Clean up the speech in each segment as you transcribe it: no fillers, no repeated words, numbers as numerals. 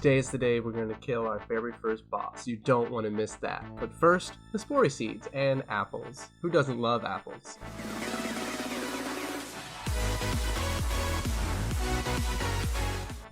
Today is the day we're going to kill our very first boss. You don't want to miss that. But first, the spore seeds and apples. Who doesn't love apples?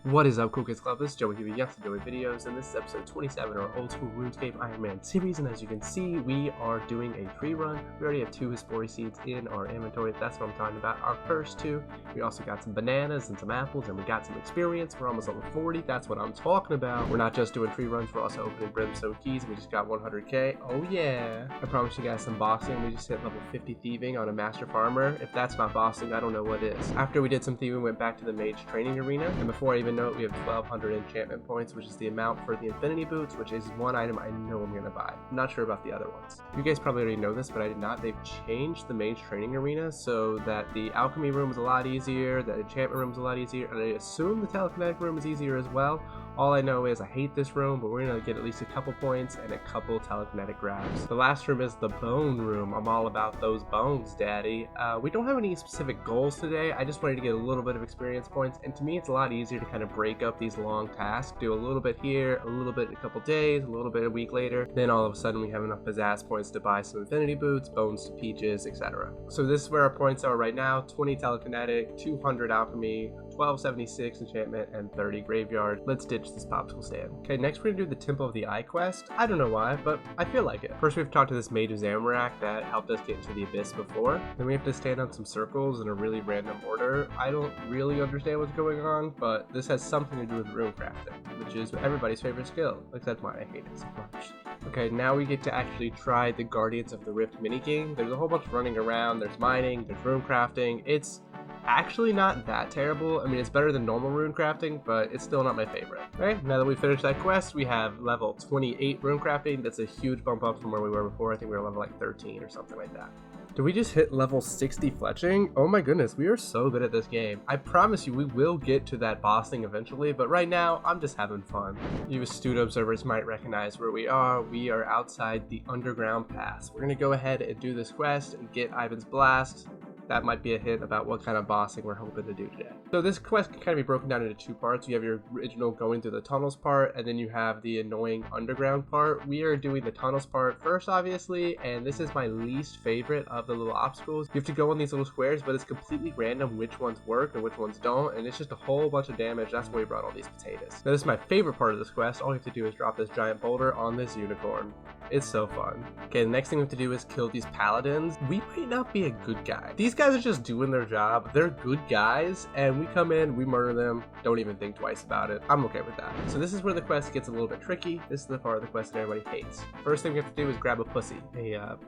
What is up, cool kids club? This is Joey giving VideosJoey videos, and this is episode 27 of our old school Runescape Ironman series. And as you can see, we are doing a free run. We already have 2 Hispori seeds in our inventory. That's what I'm talking about. Our first 2. We also got some bananas and some apples, and we got some experience. We're almost level 40. That's what I'm talking about. We're not just doing free runs. We're also opening brimstone keys. We just got 100k. Oh yeah! I promised you guys some bossing. We just hit level 50 thieving on a master farmer. If that's not bossing, I don't know what is. After we did some thieving, we went back to the mage training arena, and before I even know it, we have 1200 enchantment points, which is the amount for the infinity boots, which is one item I know I'm gonna buy. I'm not sure about the other ones. You guys probably already know this, but I did not. They've changed the mage training arena so that the alchemy room is a lot easier, the enchantment room is a lot easier, and I assume the telekinetic room is easier as well. All I know is I hate this room, but we're going to get at least a couple points and a couple telekinetic grabs. The last room is the bone room. I'm all about those bones, daddy. We don't have any specific goals today. I just wanted to get a little bit of experience points, and to me it's a lot easier to kind of break up these long tasks. Do a little bit here, a little bit in a couple days, a little bit a week later. Then all of a sudden we have enough pizzazz points to buy some infinity boots, bones to peaches, etc. So this is where our points are right now. 20 telekinetic, 200 alchemy, 1276 enchantment, and 30 graveyard. Let's ditch this popsicle stand. Okay, next we're gonna do the Temple of the Eye quest. I don't know why, but I feel like it. First we have to talk to this Mage of Zamorak that helped us get into the abyss before. Then we have to stand on some circles in a really random order. I don't really understand what's going on, but this has something to do with rune crafting, which is everybody's favorite skill, except mine. I hate it so much. Okay, now we get to actually try the Guardians of the Rift minigame. There's a whole bunch of running around, there's mining, there's rune crafting. It's actually not that terrible. I mean, it's better than normal rune crafting, but it's still not my favorite. Alright, now that we finished that quest, we have level 28 rune crafting. That's a huge bump up from where we were before. I think we were level like 13 or something like that. Did we just hit level 60 fletching? Oh my goodness, we are so good at this game. I promise you we will get to that boss thing eventually, but right now I'm just having fun. You astute observers might recognize where we are. We are outside the underground pass. We're gonna go ahead and do this quest and get Ivan's Blast. That might be a hint about what kind of bossing we're hoping to do today. So this quest can kind of be broken down into 2 parts. You have your original going through the tunnels part, and then you have the annoying underground part. We are doing the tunnels part first, obviously, and this is my least favorite of the little obstacles. You have to go on these little squares, but it's completely random which ones work and which ones don't, and it's just a whole bunch of damage. That's why we brought all these potatoes. Now this is my favorite part of this quest. All you have to do is drop this giant boulder on this unicorn. It's so fun. Okay, the next thing we have to do is kill these paladins. We might not be a good guy. These guys are just doing their job. They're good guys, and we come in, we murder them, don't even think twice about it. I'm okay with that. So this is where the quest gets a little bit tricky. This is the part of the quest that everybody hates. First thing we have to do is grab a pussy,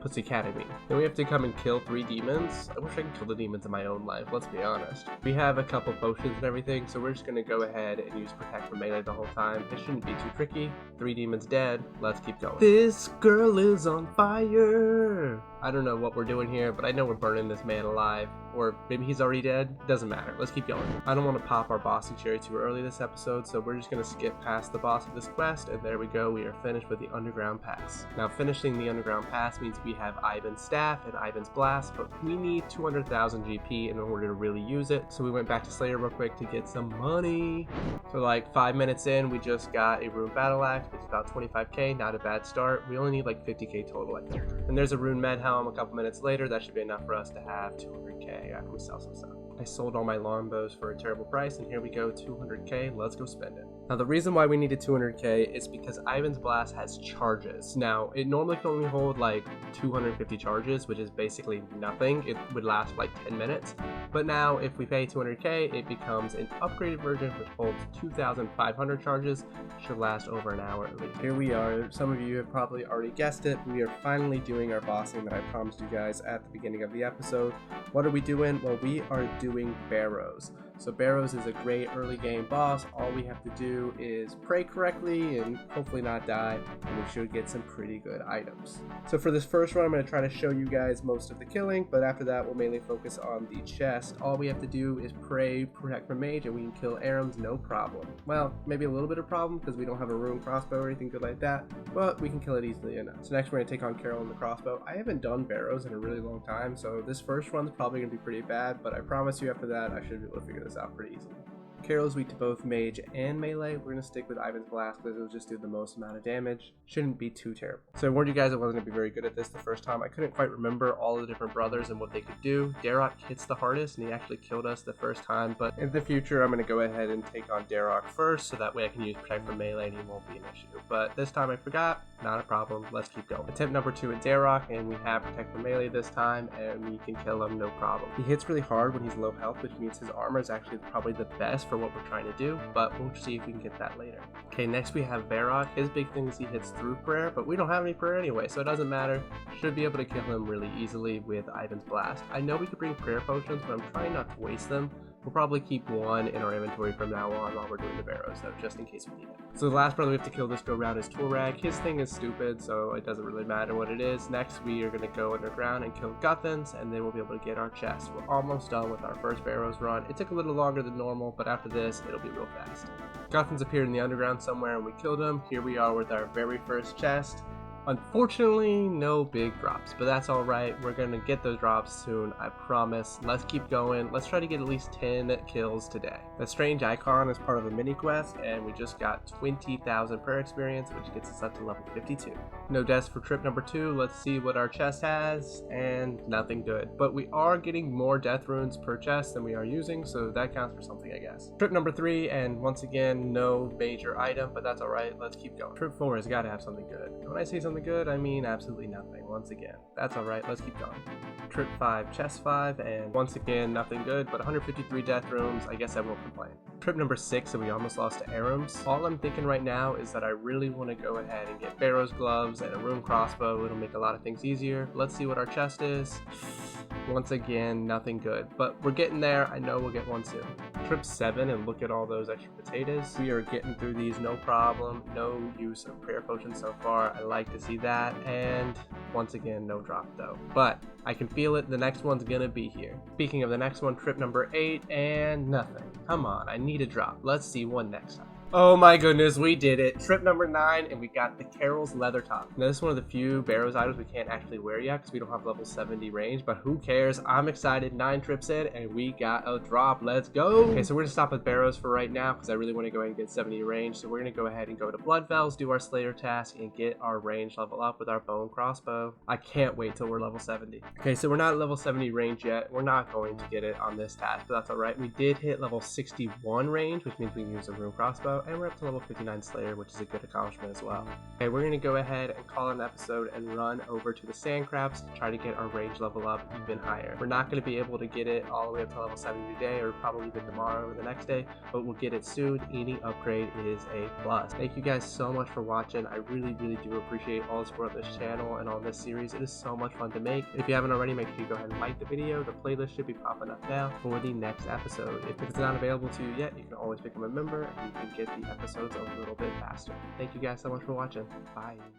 pussy cat, I mean. Then we have to come and kill 3 demons. I wish I could kill the demons in my own life, let's be honest. We have a couple potions and everything, so we're just gonna go ahead and use protect from melee the whole time. It shouldn't be too tricky. 3 demons dead. Let's keep going. This girl is on fire. I don't know what we're doing here, but I know we're burning this man alive. Or maybe he's already dead. Doesn't matter. Let's keep going. I don't want to pop our bossing cherry too early this episode, so we're just going to skip past the boss of this quest, and there we go. We are finished with the underground pass. Now, finishing the underground pass means we have Ivan's staff and Ivan's blast, but we need 200,000 GP in order to really use it. So we went back to Slayer real quick to get some money. So like 5 minutes in, we just got a rune battle axe, which is about 25k. Not a bad start. We only need like 50k total, I think. And there's a rune med helm a couple minutes later. That should be enough for us to have 200k after we sell some stuff. I sold all my longbows for a terrible price, and here we go, 200k. Let's go spend it. Now the reason why we needed 200k is because Ivan's Blast has charges. Now it normally can only hold like 250 charges, which is basically nothing. It would last like 10 minutes. But now if we pay 200k, it becomes an upgraded version which holds 2,500 charges. Should last over an hour at least. Here we are. Some of you have probably already guessed it. We are finally doing our bossing that I promised you guys at the beginning of the episode. What are we doing? Well, we are doing Barrows. So Barrows is a great early game boss. All we have to do is pray correctly and hopefully not die, and we should get some pretty good items. So for this first run, I'm going to try to show you guys most of the killing, but after that we'll mainly focus on the chest. All we have to do is pray, protect from mage, and we can kill Arams no problem. Well, maybe a little bit of problem because we don't have a rune crossbow or anything good like that, but we can kill it easily enough. So next we're going to take on Carol and the crossbow. I haven't done Barrows in a really long time, so this first run's probably going to be pretty bad, but I promise you after that I should be able to figure this out pretty easily. Carol's weak to both mage and melee. We're going to stick with Ivan's Blast because it'll just do the most amount of damage. Shouldn't be too terrible. So I warned you guys I wasn't going to be very good at this the first time. I couldn't quite remember all the different brothers and what they could do. Darok hits the hardest and he actually killed us the first time, but in the future I'm going to go ahead and take on Darok first so that way I can use Protect from melee and he won't be an issue. But this time I forgot, not a problem, let's keep going. Attempt number 2 at Darok, and we have Protect from melee this time and we can kill him no problem. He hits really hard when he's low health, which means his armor is actually probably the best for what we're trying to do, but we'll see if we can get that later. Okay, next we have Varrock. His big thing is he hits through prayer, but we don't have any prayer anyway, so it doesn't matter. Should be able to kill him really easily with Ivan's Blast. I know we could bring prayer potions, but I'm trying not to waste them. We'll probably keep one in our inventory from now on while we're doing the Barrows, though, just in case we need it. So the last brother we have to kill this go round is Torag. His thing is stupid, so it doesn't really matter what it is. Next, we are going to go underground and kill Guthans, and then we'll be able to get our chest. We're almost done with our first Barrows run. It took a little longer than normal, but after this, it'll be real fast. Guthans appeared in the underground somewhere, and we killed him. Here we are with our very first chest. Unfortunately, no big drops, but that's alright. We're going to get those drops soon, I promise. Let's keep going. Let's try to get at least 10 kills today. The strange icon is part of a mini quest, and we just got 20,000 prayer experience, which gets us up to level 52. No deaths for trip number 2. Let's see what our chest has, and nothing good. But we are getting more death runes per chest than we are using, so that counts for something, I guess. Trip number 3, and once again, no major item, but that's alright. Let's keep going. Trip 4 has got to have something good. When I say something good, I mean absolutely nothing. Once again, that's alright, let's keep going. Trip 5, chest 5, and once again, nothing good, but 153 death runes. I guess I won't complain. Trip number 6, and we almost lost to Arams. All I'm thinking right now is that I really want to go ahead and get Barrow's gloves and a rune crossbow. It'll make a lot of things easier. Let's see what our chest is. Once again, nothing good, but we're getting there. I know we'll get one soon. Trip 7, and look at all those extra potatoes. We are getting through these no problem. No use of prayer potions so far. I like to see that, and once again, no drop though. But I can feel it. The next one's gonna be here. Speaking of the next one, trip number 8, and nothing. Come on, I need a drop. Let's see one next time. Oh my goodness, we did it. Trip number 9, and we got the Carol's leather top. Now, this is one of the few Barrows items we can't actually wear yet because we don't have level 70 range, but who cares? I'm excited. 9 trips in, and we got a drop. Let's go. Okay, so we're gonna stop with Barrows for right now because I really want to go ahead and get 70 range. So we're gonna go ahead and go to Bloodfells, do our Slayer task, and get our range level up with our bow and crossbow. I can't wait till we're level 70. Okay, so we're not at level 70 range yet. We're not going to get it on this task, but that's all right. We did hit level 61 range, which means we can use a rune crossbow, and we're up to level 59 Slayer, which is a good accomplishment as well. Okay, we're gonna go ahead and call an episode and run over to the sand crabs to try to get our range level up even higher. We're not gonna be able to get it all the way up to level 70 today, or probably even tomorrow or the next day, but we'll get it soon. Any upgrade is a plus. Thank you guys so much for watching. I really do appreciate all the support on this channel and on this series. It is so much fun to make. If you haven't already, make sure you go ahead and like the video. The playlist should be popping up now for the next episode. If it's not available to you yet, you can always become a member and you can get the episodes a little bit faster. Thank you guys so much for watching. Bye.